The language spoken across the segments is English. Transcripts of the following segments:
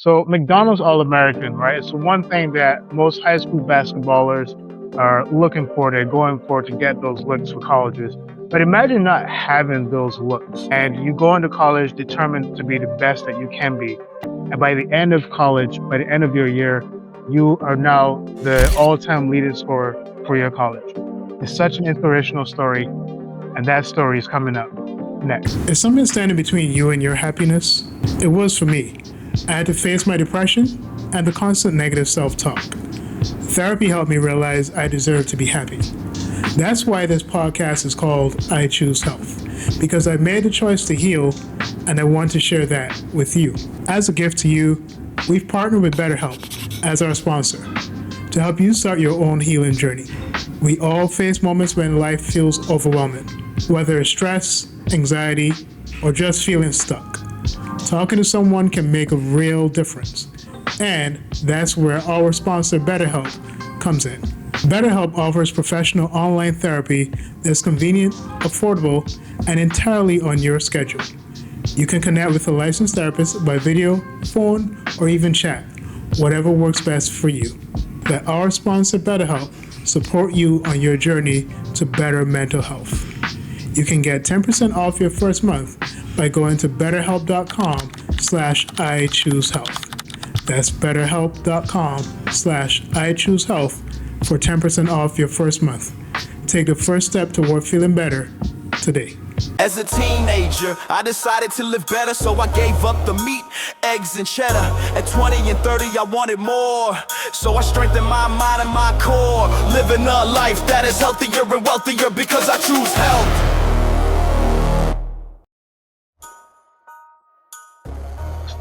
So McDonald's All-American, right? So one thing that most high school basketballers are looking for, they're going for to get those looks for colleges. But imagine not having those looks and you go into college determined to be the best that you can be. And by the end of college, by the end of your year, you are now the all-time leading scorer for your college. It's such an inspirational story, and that story is coming up next. Is something standing between you and your happiness? It was for me. I had to face my depression and the constant negative self-talk. Therapy helped me realize I deserve to be happy. That's why this podcast is called I Choose Health, because I made the choice to heal and I want to share that with you. As a gift to you, we've partnered with BetterHelp as our sponsor to help you start your own healing journey. We all face moments when life feels overwhelming, whether it's stress, anxiety, or just feeling stuck. Talking to someone can make a real difference. And that's where our sponsor BetterHelp comes in. BetterHelp offers professional online therapy that's convenient, affordable, and entirely on your schedule. You can connect with a licensed therapist by video, phone, or even chat, whatever works best for you. Let our sponsor BetterHelp support you on your journey to better mental health. You can get 10% off your first month by going to betterhelp.com/iChooseHealth. That's betterhelp.com/iChooseHealth for 10% off your first month. Take the first step toward feeling better today. As a teenager, I decided to live better, so I gave up the meat, eggs, and cheddar. At 20 and 30, I wanted more, so I strengthened my mind and my core. Living a life that is healthier and wealthier because I choose health.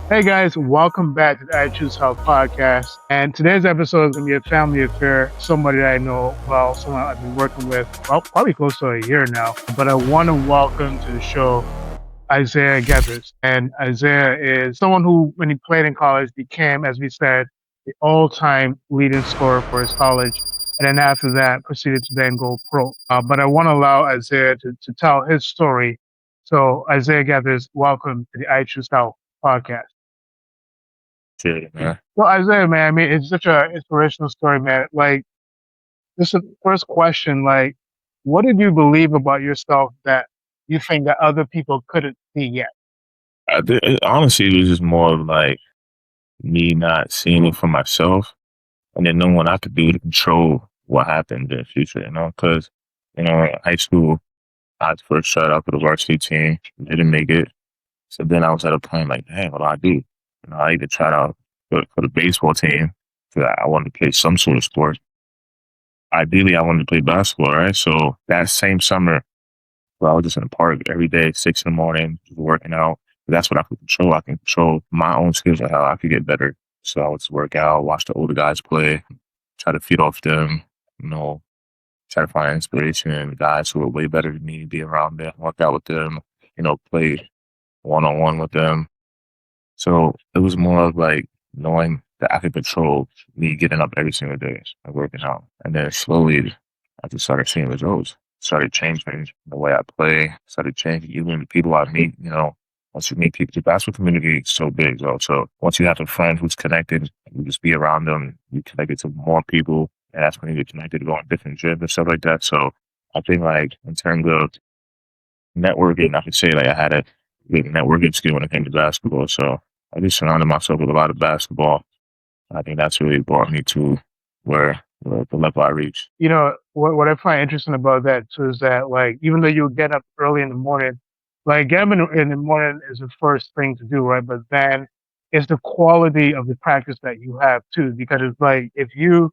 Hey guys, welcome back to the I Choose Health podcast. And today's episode is going to be a family affair. Somebody that I know well, someone I've been working with probably close to a year now. But I want to welcome to the show Isaiah Geathers. And Isaiah is someone who, when he played in college, became, as we said, the all-time leading scorer for his college. And then after that, proceeded to then go pro. But I want to allow Isaiah to tell his story. So Isaiah Geathers, welcome to the I Choose Health podcast. Shit, man. Well, Isaiah, man, I mean, it's such an inspirational story, man. Like, this is the first question, like, what did you believe about yourself that you think that other people couldn't see yet? Honestly, it was just more of like me not seeing it for myself and then knowing what I could do to control what happened in the future, because, in high school, I had first shot out for the varsity team, didn't make it. So then I was at a point like, hey, what do I do? I either tried out for the baseball team because I wanted to play some sort of sport. Ideally, I wanted to play basketball, right? So that same summer, I was just in the park every day, 6 in the morning, just working out. That's what I could control. I can control my own skills and how I could get better. So I would just work out, watch the older guys play, try to feed off them, try to find inspiration in guys who are way better than me, be around them, work out with them, play one-on-one with them. So it was more of like knowing that I could control me getting up every single day and working out. And then slowly I just started seeing results, started changing the way I play, started changing even the people I meet, once you meet people, the basketball community is so big. So once you have a friend who's connected, you just be around them, you connected to more people, and that's when you get connected to go on different gyms and stuff like that. So I think like in terms of networking, I could say like I had a good networking skill when it came to basketball. So I just surrounded myself with a lot of basketball. I think that's really brought me to where the level I reached. What I find interesting about that too is that, like, even though you get up early in the morning, like getting up in the morning is the first thing to do, right? But then it's the quality of the practice that you have too, because it's like if you're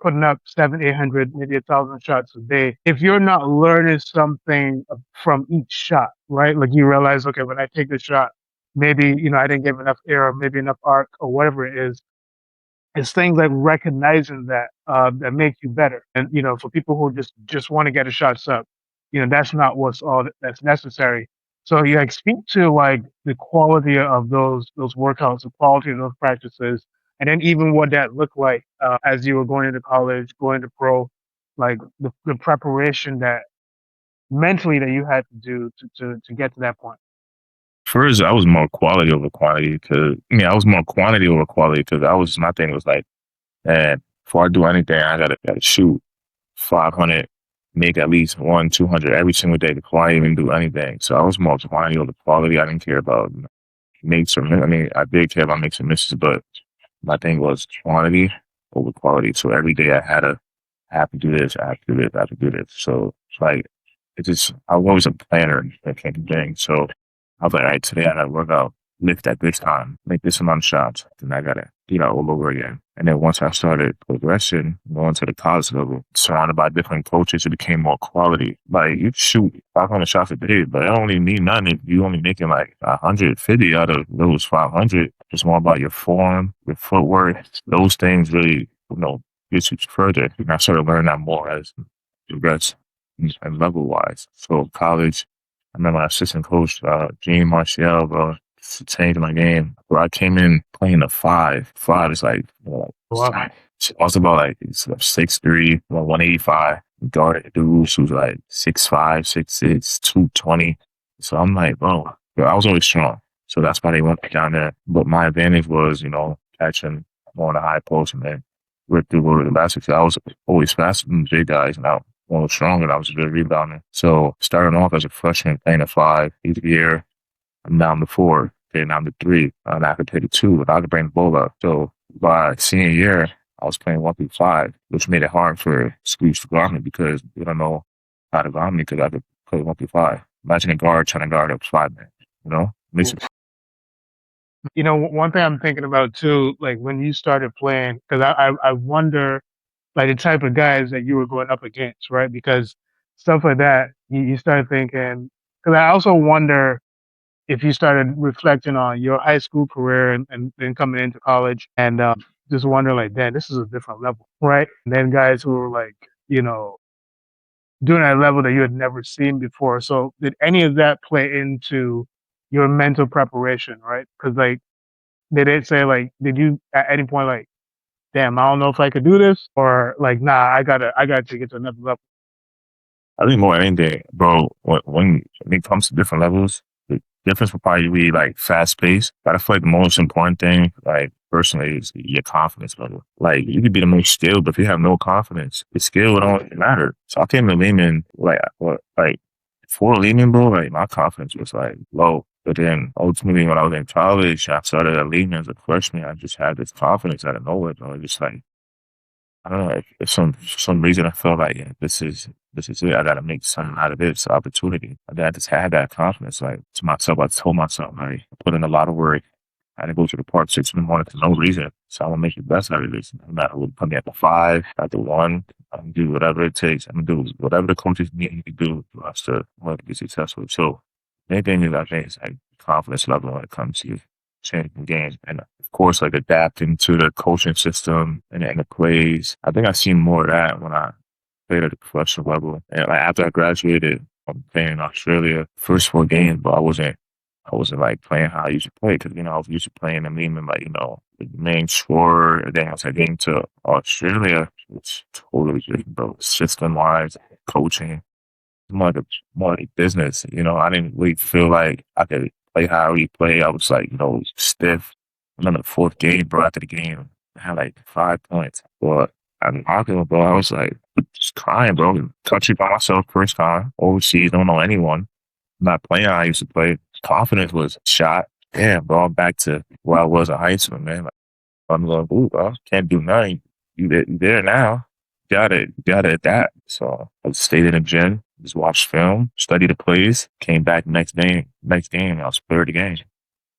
putting up 700, 800, maybe 1,000 shots a day. If you're not learning something from each shot, right? Like you realize, okay, when I take this shot, maybe, I didn't give enough air or maybe enough arc or whatever it is. It's things like recognizing that that make you better. And, for people who just want to get the shots up, that's not what's all that's necessary. So you like speak to like the quality of those workouts, the quality of those practices, and then even what that looked like as you were going into college, going to pro, like the preparation that mentally that you had to do to get to that point. First, I was more quality over quantity because I was more quantity over quality because my thing was like, man, before I do anything, I gotta shoot 500, make at least 200 every single day before I even do anything. So I was more quantity over quality. I didn't care about makes or I did care about makes and misses, but my thing was quantity over quality. So every day I have to do this, I have to do this, I have to do this. So it's like I was always a planner that came to things. So I was like, all right, today I gotta work out, lift at this time, make this amount of shots, then I gotta do that all over again. And then once I started progressing, going to the college level, surrounded by different coaches, it became more quality. Like you shoot 500 shots a day, but it don't even mean nothing if you only making like 150 out of those 500. It's more about your form, your footwork. Those things really, gets you further. And I started learning that more as progress and level wise. So college, I remember my assistant coach, Gene Martial, bro, changed my game. Bro, I came in playing a five. Five is like, Wow. also about like 6'3", 185. Guarded dudes who's like 6'5", 6'6", 220. So I'm like, bro, I was always strong. So that's why they went me down there. But my advantage was, catching on the high post and then rip through over the basket. I was always faster than the big guys, and I was stronger. And I was a good rebounder. So starting off as a freshman, playing a five each year, I'm down to four, then down to three, and I could take a two, and I could bring the ball up. So by senior year, I was playing 1-5, which made it hard for schools to guard me because they don't know how to guard me because I could play 1-5. Imagine a guard trying to guard up 5 men, Makes it One thing I'm thinking about too, like when you started playing, because I wonder like the type of guys that you were going up against, right? Because stuff like that, you start thinking. Because I also wonder if you started reflecting on your high school career and then coming into college and just wonder like, damn, this is a different level, right? And then guys who were like, doing at a level that you had never seen before. So did any of that play into your mental preparation, right? Because like, did it say like, did you at any point like, damn, I don't know if I could do this, or like, nah, I gotta take it to another level. I think more than anything, bro, when it comes to different levels, the difference will probably be like fast paced. But I feel like the most important thing, like personally, is your confidence level. Like you could be the most skilled, but if you have no confidence, the skill don't matter. So I came to Lehman like before Lehman, bro, like my confidence was like low. But then ultimately when I was in college, I started at Lehman as a freshman. I just had this confidence out of nowhere, bro. Just like I don't know. If for some reason I felt like this is it. I got to make something out of this opportunity. And then I just had that confidence, like to myself. I told myself, I put in a lot of work. I had to go to the park 6 in the morning for no reason. So I'm gonna make the best out of this. No matter what, put me at the 5, at the 1. I'm gonna do whatever it takes. I'm gonna do whatever the coaches need me to do for us to be successful. So main thing is I think it's like confidence level when it comes to changing games. And of course, like adapting to the coaching system and the plays. I think I've seen more of that when I played at the professional level. And like after I graduated from playing in Australia, first 4 games, but I wasn't like playing how I used to play because, I was used to playing in Lehman, like, the main scorer. And then once I came to Australia, it's totally different, bro. System wise, coaching, more like business. I didn't really feel like I could play how I really play. I was like, stiff. And then the 4th game, bro, after the game, I had like 5 points. But I'm talking, bro, I was like just crying, bro. Country by myself, first time, overseas, don't know anyone. Not playing how I used to play. Confidence was shot. Yeah, bro, I'm back to where I was in high school, man. Like, I'm like, ooh, bro, can't do nothing. You there now. You gotta adapt. So I stayed in the gym, just watched film, studied the plays, came back next game, I was player of the game.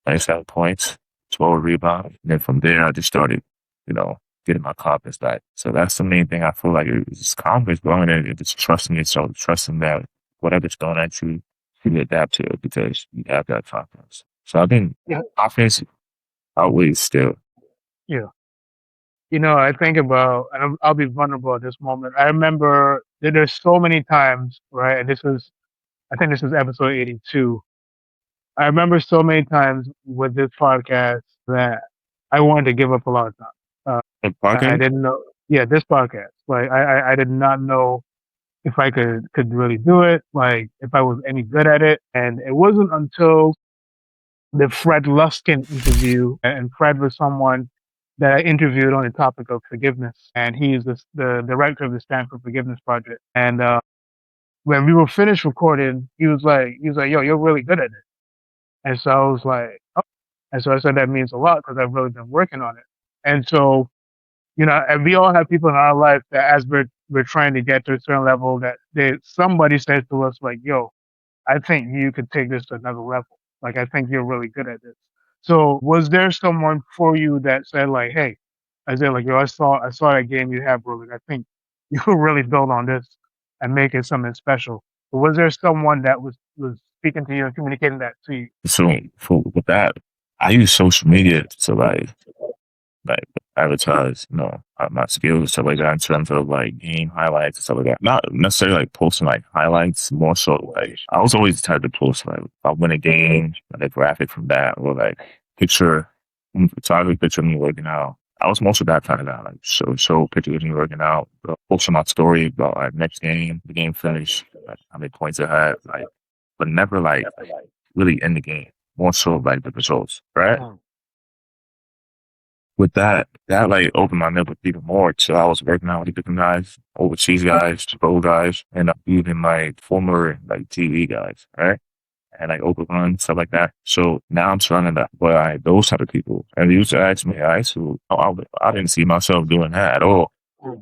97 points, 12 rebounds. And then from there I just started, getting my confidence back. So that's the main thing I feel like it's just confidence growing and just trusting yourself, trusting that whatever's going at you, you can adapt to it because you have that confidence. So I think Yeah. confidence outweighs still. Yeah. I think about, and I'll be vulnerable at this moment. I remember that there's so many times, right? And I think this is episode 82. I remember so many times with this podcast that I wanted to give up a lot of time. And I podcast, didn't know, yeah, this podcast. Like, I did not know if I could really do it, like, if I was any good at it. And it wasn't until the Fred Luskin interview, and Fred was someone that I interviewed on the topic of forgiveness, and he's the director of the Stanford Forgiveness Project. And when we were finished recording, he was like, "Yo, you're really good at it." And so I was like, "Oh," and so I said that means a lot because I've really been working on it. And so and we all have people in our life that as we're trying to get to a certain level that somebody says to us like, "Yo, I think you could take this to another level. Like, I think you're really good at this." So, was there someone for you that said like, "Hey," I said like, "Yo, I saw that game you have, bro. Like, I think you could really build on this and make it something special." But was there someone that was speaking to you and communicating that to you? So with that, I use social media to like advertise, my skills and stuff like that in terms of like game highlights and stuff like that. Not necessarily like posting like highlights, more so like I was always the type to post like if I win a game, like a graphic from that, or like picture, photography picture of me working out. I was most of that kind of guy, like show pictures of me working out, posting my story about like next game, the game finished, like how many points I had, like, but never like really in the game. More so like the results, right? With that like opened my up with even more. So I was working out with different guys, overseas guys, pro guys, and even like former like TV guys, right? And like open run, stuff like that. So now I'm surrounded by those type of people. And they used to ask me, I used to, I didn't see myself doing that at all.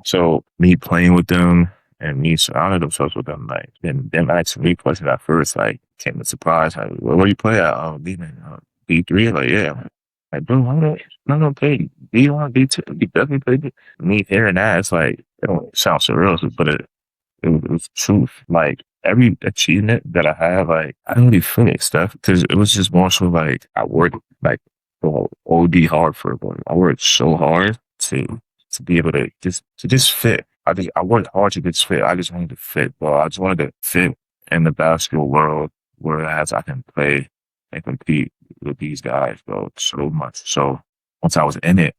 So me playing with them and me surrounding themselves with them, like, and them asking me questions at first, like, came as a surprise. Like, where do you play at? Oh, Lehman, B3? Like, yeah. Like, bro, I'm gonna play B1, B2, you definitely play B. Me hearing that, it's like, it don't sound surreal, but it was truth. Like, every achievement that I have, like, I didn't really finish stuff because it was just more so like, I worked, like, OD hard for it. I worked so hard to be able to just fit. I worked hard to just fit. I just wanted to fit, bro. I just wanted to fit in the basketball world, whereas I can play and compete with these guys, bro, so much. So once I was in it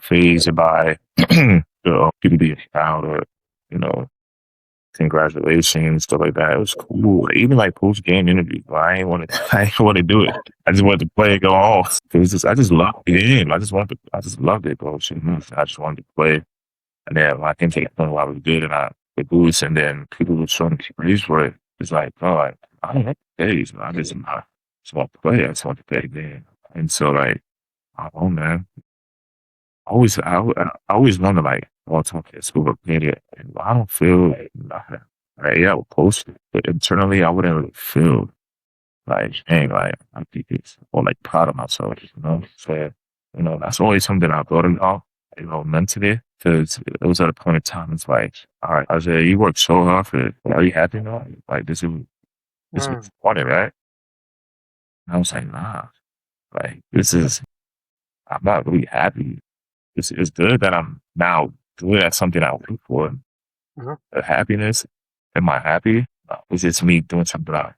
phased by, people being proud or, you know, congratulations, stuff like that. It was cool. Even like post game interviews, but I ain't want to. I ain't want to do it. I just wanted to play and go off. I just loved the game. I just loved it, bro. I just wanted to play, and then I can take it when I was good, and the boost, and then people were showing me praise for it. It's like, bro, like, I don't have days. Just want to play. I just want to play the game, and so like, I don't know, man. I always wonder, like, all the time at school, but maybe I don't feel nothing. Right? Yeah, I would post it, but internally, I wouldn't really feel like, dang, like, I'm this or like proud of myself, So, that's always something I thought about, mentally, because it was at a point in time, it's like, all right, Isaiah, you worked so hard for it. Are you happy now? Like, this is Mm, funny, right? And I was like, nah, like, I'm not really happy. It's good that I'm now good at something I work for. mhm. The happiness. Am I happy? It's just me doing something I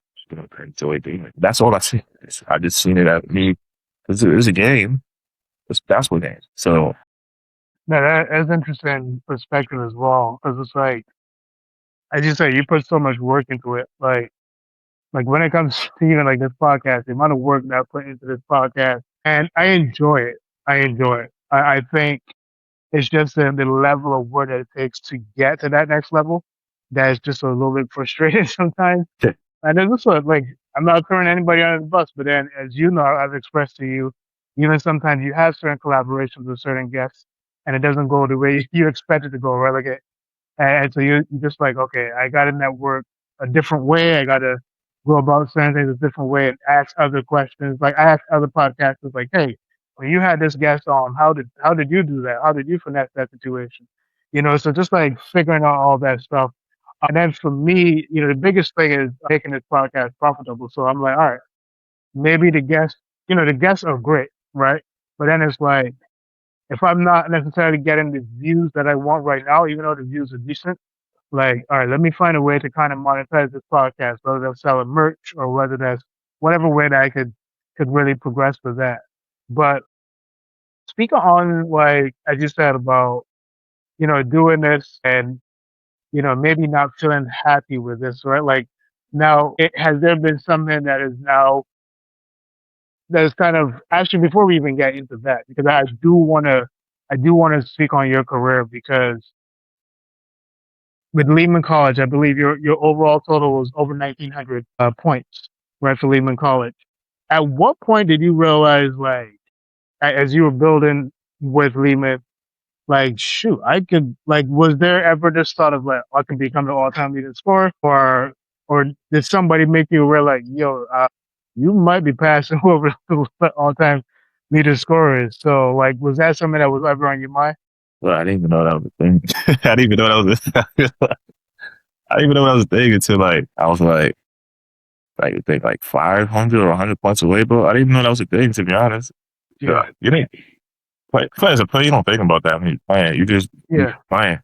enjoy doing. That's all I see. I just seen it at me. It's a game. It's a basketball game. So No, that's interesting perspective as well, because it's like, as you say, you put so much work into it. Like when it comes to even like this podcast, the amount of work that I put into this podcast, and I enjoy it. I enjoy it. I think it's just the level of work that it takes to get to that next level that is just a little bit frustrating sometimes. And then also like I'm not throwing anybody under the bus, but then as you know, I've expressed to you, even sometimes you have certain collaborations with certain guests, and it doesn't go the way you expect it to go, right? Like and so you're just like, okay, I got to network a different way. I got to go about saying things a different way and ask other questions. Like I asked other podcasters, like, hey, when you had this guest on, how did you do that? How did you finesse that situation? So just like figuring out all that stuff. And then for me, the biggest thing is making this podcast profitable. So I'm like, all right, maybe the guests are great, right? But then it's like, if I'm not necessarily getting the views that I want right now, even though the views are decent, like, all right, let me find a way to kind of monetize this podcast, whether that's selling merch or whether that's whatever way that I could really progress with that. But speaking on like as you said about doing this and maybe not feeling happy with this, right? Like now, has there been something that is now that's kind of actually before we even get into that, because I do want to speak on your career because with Lehman College, I believe your overall total was over 1,900 points, right, for Lehman College. At what point did you realize, like, as you were building with Lehman, like, shoot, I could, like, was there ever this thought of like, I can become the all-time leading scorer, or did somebody make you realize, yo, you might be passing over the all-time leader scorer? So, like, was that something that was ever on your mind? Well, I didn't even know that was a thing. I didn't even know that was I didn't even know that was a thing until like I was like I think like 500 or 100 points away, bro. I didn't even know that was a thing, to be honest. Yeah, Yeah, you didn't play as a player. You don't think about that when you're playing. You yeah, playing,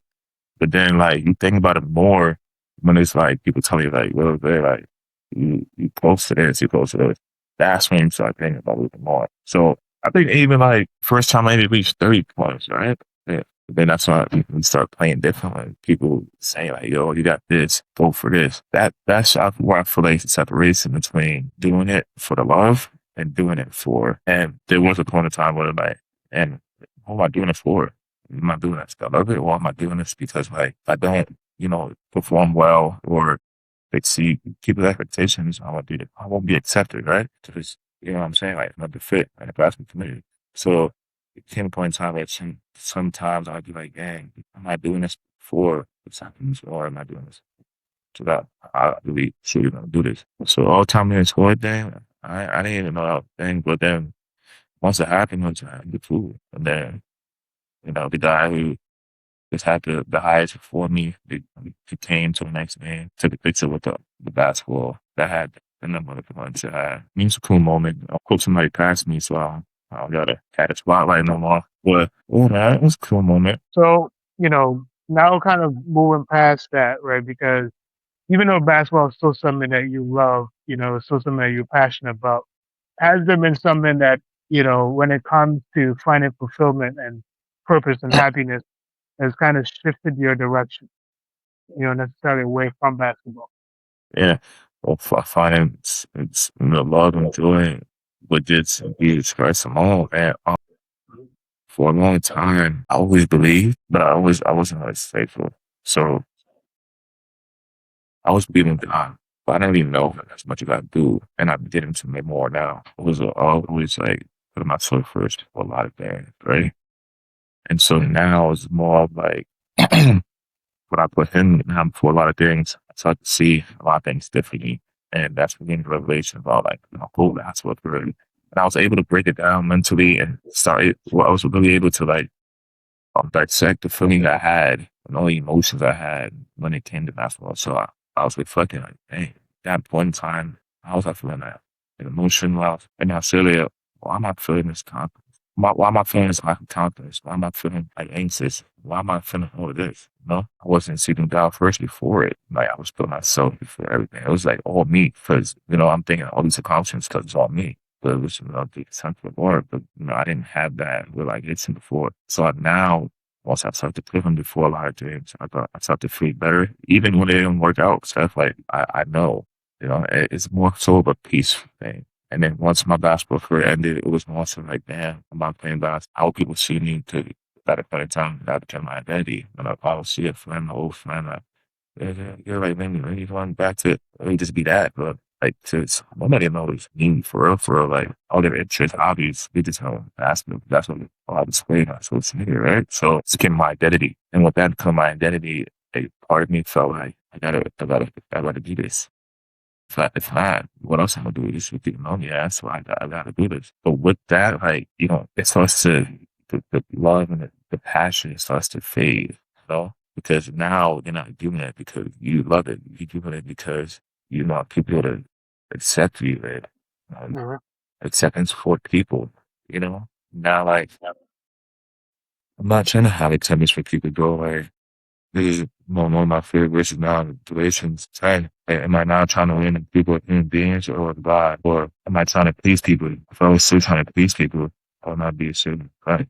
but then like you think about it more when it's like people tell you like, well, they're like you close to this, you close to this. That's when you start thinking about it even more. So I think even like first time I maybe reached 30 points, right? Yeah. But then that's why we start playing differently. People say like, yo, you got this, go for this. That's where I feel like the separation between doing it for the love and doing it for. And there was a point in time where like, and who am I doing it for? Am I doing this because I love it, or am I doing this because like if I don't, perform well or exceed people's expectations, I won't be accepted, right? Because you know what I'm saying, like I'm not the fit in the basketball community. So it came a point in time where sometimes I'd be like, dang, am I doing this for acceptance, or am I doing this so that I really truly gonna do this? So all time in school thing, I didn't even know that was a thing, but then once it happened, once I had the food, and then the guy who just had the highest before me, he came to the next man, took a picture with the basketball that had the number of points it had. It was a cool moment. Of course, somebody passed me, so I don't gotta catch a spotlight no more. But, oh man, it was a cool moment. So, now kind of moving past that, right? Because even though basketball is still something that you love, it's still something that you're passionate about. Has there been something that, when it comes to finding fulfillment and purpose and happiness, has kind of shifted your direction, necessarily away from basketball? Yeah. Well, I find it's love and joy, but just be expressed alone, man. For a long time, I always believed, but I wasn't always faithful. So I was believing God, but I didn't even know as much as I do, and I'm getting to me more now. I was always like putting myself first for a lot of things, right? And so now it's more of like when I put him now for a lot of things, I start to see a lot of things differently. And that's when the revelation about like, cool, that's what really. And I was able to break it down mentally and I was really able to like dissect the feeling I had and all the emotions I had when it came to basketball. So I was reflecting like, hey, that point in time, how was I feeling that? Like emotion was, and I said, why am I feeling this confidence? Why am I feeling this lack of confidence? Why am I feeling like anxious? Why am I feeling all of this? I wasn't seeking God first before it. Like I was putting myself before everything. It was like all me because, I'm thinking all these accomplishments because it's all me. But it was, the central Lord. But, I didn't have that with like it's before. So now, once I started to put him before a lot of things, I started to feel better. Even when it didn't work out, stuff like I know, it's more so of a peace thing. And then once my basketball career ended, it was more so like, damn, I'm not playing basketball. How people see me to at a point in time that became my identity. And if I would see a friend, an old friend, like, you're like, maybe going back to maybe just be that, but like nobody knows me for real, like all their interests, hobbies, they just know basketball. That's what I was playing on social media, right? So it's became my identity. And with that become my identity, a part of me felt like I gotta do this. If not, what else I'm gonna do? This with people know me, yeah, so I gotta do this. But with that, like, it starts to the love and the passion starts to fade, because now you're not doing it because you love it. You're doing it because you want people to accept you and Mhm. acceptance for people, Now, like, I'm not trying to have acceptance for people to go away. This is one of my favorite verses now in Galatians 10. Am I now trying to win the people of human beings or God? Or am I trying to please people? If I was still trying to please people, I would not be a servant, right?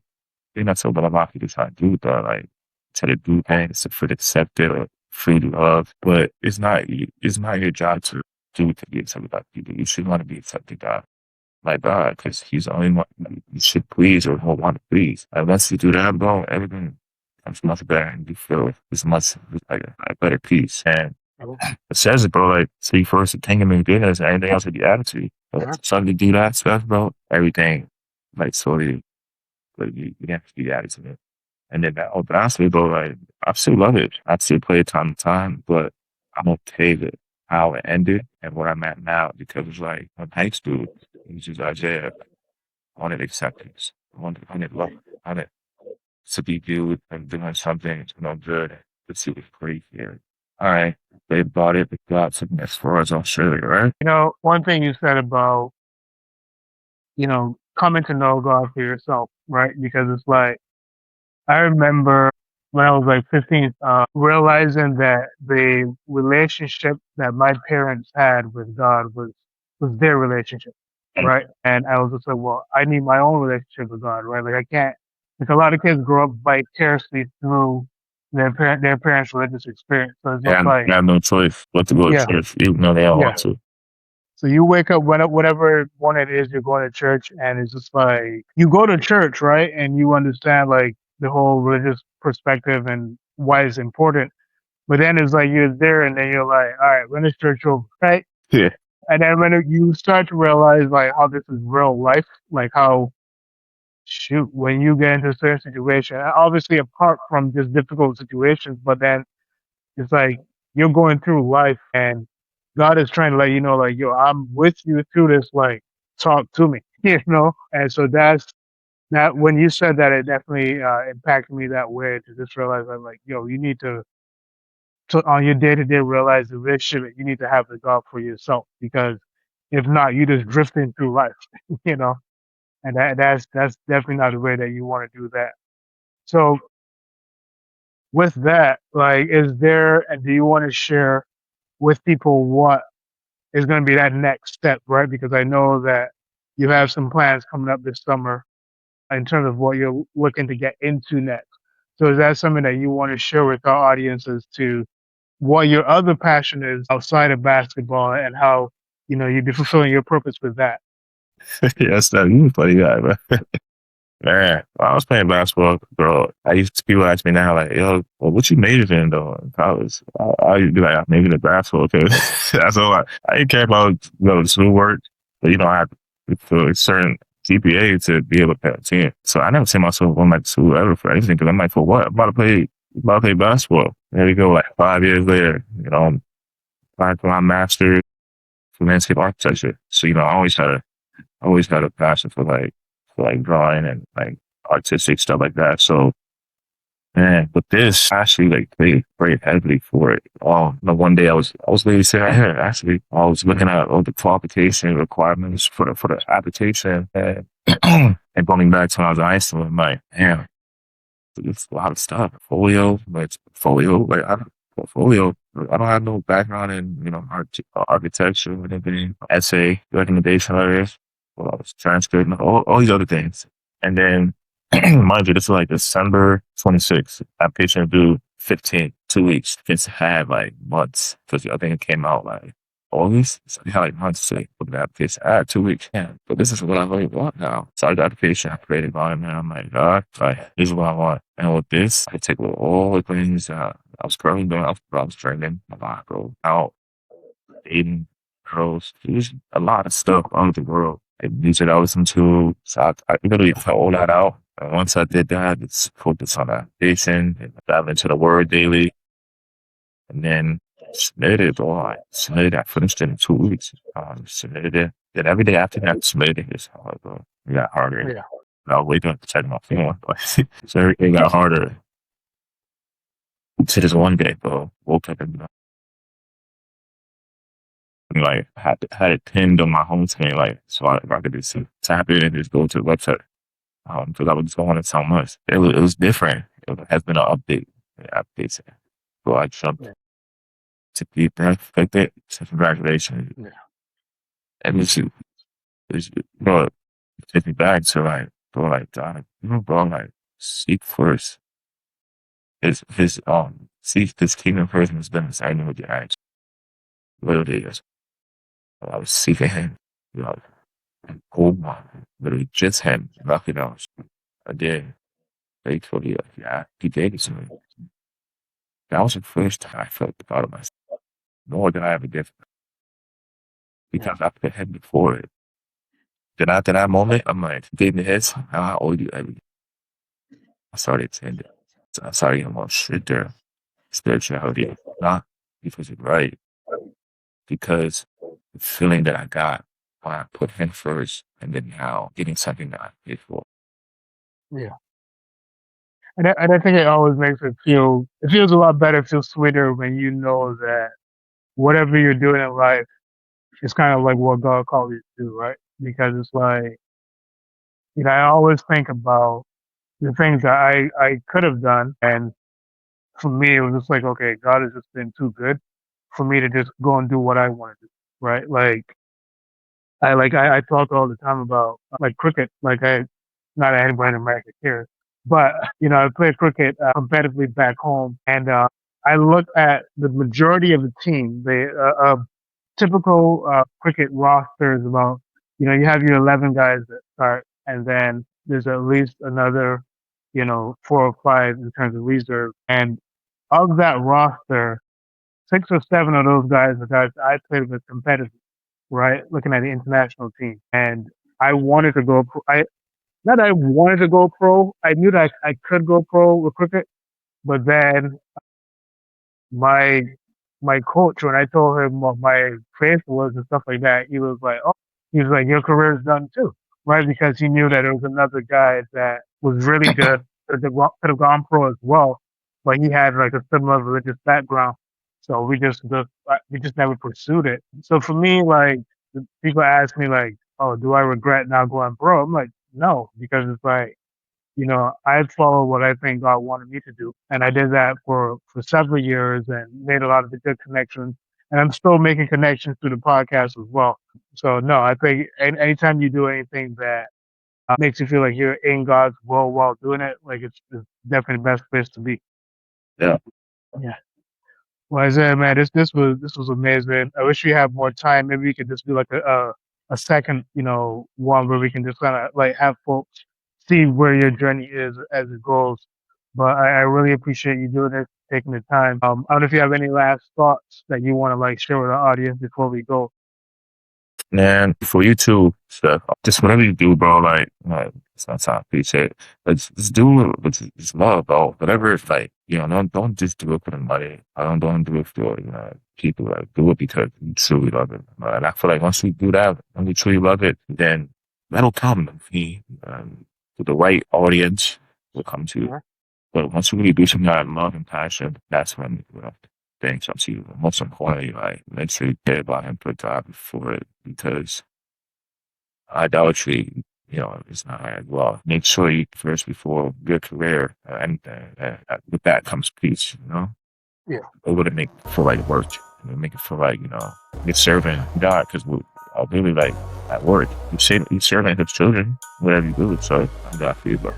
They're not so, but a lot of people try to do that, like try to do things to feel accepted or feel love. But it's not your job to do to be accepted by people. You should want to be accepted by God. like God, because He's the only one you should please or will want to please. Like once you do that, bro, everything becomes much better, and you feel it's much like a better peace. And it says it, bro. Like seek first the kingdom and goodness, and everything else will be added to you. But so to do that stuff, bro, everything like slowly, like you have to be added to it. And then that, but honestly, bro, like I still love it. I still play it time to time, but I'm okay with how it ended and where I'm at now because it's like in high school, it was just Isaiah. I wanted acceptance. I wanted love. I wanted to be viewed and doing something, good. Let's see what's great here. All right. They bought it. They got something as far as Australia, right? One thing you said about, coming to know God for yourself, right? Because it's like, I remember when I was like 15, realizing that the relationship that my parents had with God was their relationship, right? And I was just like, well, I need my own relationship with God, right? Like I can't. Like a lot of kids grow up vicariously through their parents' religious experience, so it's just Yeah, like, I have no choice but to go to yeah, church, even though they don't yeah. want to. So you wake up whatever one it is you're going to church, and it's just like you go to church, right? And you understand like the whole religious perspective and why it's important. But then it's like you're there, and then you're like, all right, when is church over, right? Yeah. And then when you start to realize like how this is real life, like how shoot when you get into a certain situation, obviously apart from just difficult situations, but then it's like you're going through life and God is trying to let you know, like, yo, I'm with you through this, like, talk to me, And so that's that when you said that, it definitely impacted me that way to just realize I'm like, yo, you need to on your day to day realize the relationship you need to have with God for yourself because if not, you just drifting through life, you know, and that's definitely not the way that you want to do that. So with that, like, is there and do you want to share with people what is going to be that next step, right? Because I know that you have some plans coming up this summer in terms of what you're looking to get into next. So is that something that you want to share with our audiences to what your other passion is outside of basketball and how, you'd be fulfilling your purpose with that? Yes, that you a funny guy, bro. Man, when I was playing basketball, bro, people ask me now, like, yo, well, what you majored in though in college? I used to be like, I majored in basketball because that's all I didn't care about, the schoolwork, but I had for a certain GPA to be able to pay a team. So I never see myself going back to school ever for anything because I'm like, for what? I'm about to play basketball. There we go, like 5 years later, I'm applying for my master's for landscape architecture. So, I always had a passion for drawing and like artistic stuff like that. So man, but this actually like played very heavily for it. One day I was literally sitting right here. Actually, I was looking at all the qualification requirements for the application and and going back to when I was in high school. I'm like, damn, it's a lot of stuff. Portfolio, like portfolio. I don't have no background in architecture or anything. Essay, recommendation letters. Well, I was transcript, all these other things. And then, mind you, this is like December 26th. Application due 15, 2 weeks. It's had like months because I think it came out like August. So we had like months to put the application. I had 2 weeks. Yeah, but this is what I really want now. So I got the application, I created volume, and I'm like, God, like, this is what I want. And with this, I take with all the things I was currently doing. I was drinking a lot, bro. Out, dating girls. There's a lot of stuff on the world. And these are always some tools. So I literally cut all that out. And once I did that, it's focused on application and dive into the word daily. And then submitted it, bro. I finished it in 2 weeks. Submitted it. Then every day after that, submitted it. It's hard, bro. It got harder. Yeah. I'll wake up to check my phone. So everything got harder. To this one day, bro. Woke up and like had it pinned on my home screen, like so I could just tap in and just go to the website. Because I was just going on it so much. It was different. It has been an update. Updates. So I jumped Yeah. to be perfected. So congratulations. Yeah. And bro, it takes me back to like, bro, like, God, bro, like, seek first. Seek this kingdom first and his business. I knew what your actions. Literally, I was seeking him. Home one, literally just him, nothing else. And then thankfully, yeah, he gave it to me. That was the first time I felt proud of myself more than I ever did because I put him before it. Then after that moment, I'm like, gave me his, now I owe you everything. I started saying that. So I started getting more stricter spirituality, not because it's right, because the feeling that I got when I put him first and then now getting something that I paid for. Yeah. And I think it always makes it feels a lot better, it feels sweeter when you know that whatever you're doing in life is kind of like what God called you to do, right? Because it's like, I always think about the things that I could have done. And for me, it was just like, okay, God has just been too good for me to just go and do what I want to do, right? I talk all the time about like cricket. Not that anybody in America cares, but I play cricket competitively back home, and I look at the majority of the team. The typical cricket roster is about, you have your 11 guys that start, and then there's at least another, 4 or 5 in terms of reserve, and of that roster, 6 or 7 of those guys are guys I played with competitively, right? Looking at the international team. And I wanted to go pro. Not that I wanted to go pro. I knew that I could go pro with cricket, but then my my coach, when I told him what my faith was and stuff like that, he was like, your career is done too, right? Because he knew that there was another guy that was really good, could have gone pro as well, but he had like a similar religious background. So we just never pursued it. So for me, like, people ask me like, oh, do I regret not going pro? I'm like, no, because it's like, I followed what I think God wanted me to do. And I did that for several years and made a lot of good connections. And I'm still making connections through the podcast as well. So, no, I think anytime you do anything that makes you feel like you're in God's will while doing it, like it's definitely the best place to be. Yeah. Yeah. Well, Isaiah, man, this was amazing. I wish we had more time. Maybe we could just do like a second, one where we can just kind of like have folks see where your journey is as it goes. But I really appreciate you doing this, taking the time. I don't know if you have any last thoughts that you want to like share with our audience before we go. Man, for you too, Steph, just whatever you do, bro, like it's not time appreciate. Just do it with just love, bro. Whatever it's like, don't just do it for the money. I don't do it for, people. Like, do it because you truly love it. And I feel like once you do that, when you truly love it, then that'll come. To the right audience will come to you. Mhm. But once you really do something out of love and passion, that's when, things up to you. Most importantly, like, make sure you care about him, put God before it, because idolatry, is not right. Well, make sure you first before your career, anything. With that comes peace, Yeah. It wouldn't make it feel like work. It would make it feel like, you're serving God, because I really like at work, you're serving his children, whatever you do. So I'm glad for you, bro.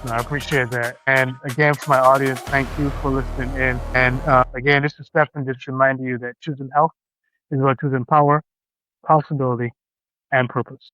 No, I appreciate that. And again, for my audience, thank you for listening in. And again, this is Stefan just reminding you that choosing health is about choosing power, possibility, and purpose.